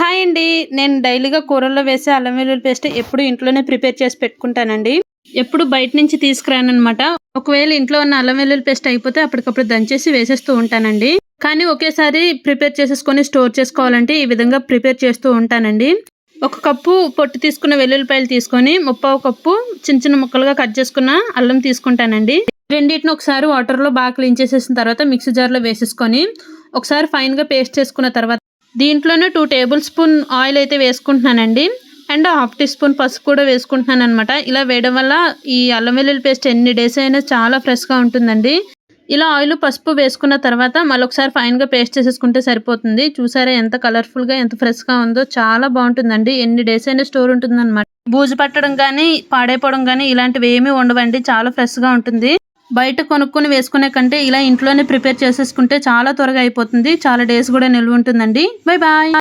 Hi అండి. నేను డైలీగా కూరల్లో వేసే అల్లం వెల్లుల్లి పేస్ట్ ఎప్పుడు ఇంట్లోనే ప్రిపేర్ చేసి పెట్టుకుంటానండి. ఎప్పుడు బయట నుంచి తీసుకురాననమాట. ఒకవేళ ఇంట్లో ఉన్న అల్లం వెల్లుల్లి పేస్ట్ అయిపోతే అప్పటికప్పుడు దంచేసి వేసేస్తూ ఉంటానండి. కానీ ఒకేసారి ప్రిపేర్ చేసేసుకొని స్టోర్ చేసుకోవాలంటే ఈ విధంగా ప్రిపేర్ చేస్తూ ఉంటానండి. ఒక కప్పు పొట్టు తీసుకున్న వెల్లుల్లిపాయలు తీసుకొని ముప్పావు కప్పు చిన్న చిన్న ముక్కలుగా కట్ చేసుకున్న అల్లం తీసుకుంటానండి. రెండింటిని ఒకసారి వాటర్లో బాగా క్లీన్ చేసేసిన తర్వాత మిక్సీ జార్లో వేసేసుకొని ఒకసారి ఫైన్గా పేస్ట్ చేసుకున్న తర్వాత దీంట్లోనే 2 టేబుల్ స్పూన్ ఆయిల్ అయితే వేసుకుంటున్నానండి. అండ్ హాఫ్ టీ స్పూన్ పసుపు కూడా వేసుకుంటున్నాను అనమాట. ఇలా వేయడం వల్ల ఈ అల్లం వెల్లుల్లి పేస్ట్ ఎన్ని డేస్ అయినా చాలా ఫ్రెష్గా ఉంటుందండి. ఇలా ఆయిల్ పసుపు వేసుకున్న తర్వాత మళ్ళీ ఒకసారి ఫైన్గా పేస్ట్ చేసేసుకుంటే సరిపోతుంది. చూసారా ఎంత కలర్ఫుల్గా ఎంత ఫ్రెష్గా ఉందో, చాలా బాగుంటుందండి. ఎన్ని డేస్ అయినా స్టోర్ ఉంటుందన్నమాట. బూజు పట్టడం కానీ పాడైపోవడం కానీ ఇలాంటివి ఏమీ ఉండవండి. చాలా ఫ్రెష్గా ఉంటుంది. బయట కొనుక్కొని వేసుకునే కంటే ఇలా ఇంట్లోనే ప్రిపేర్ చేసేసుకుంటే చాలా త్వరగా అయిపోతుంది. చాలా డేస్ కూడా నిల్వ ఉంటుందండి. Bye bye.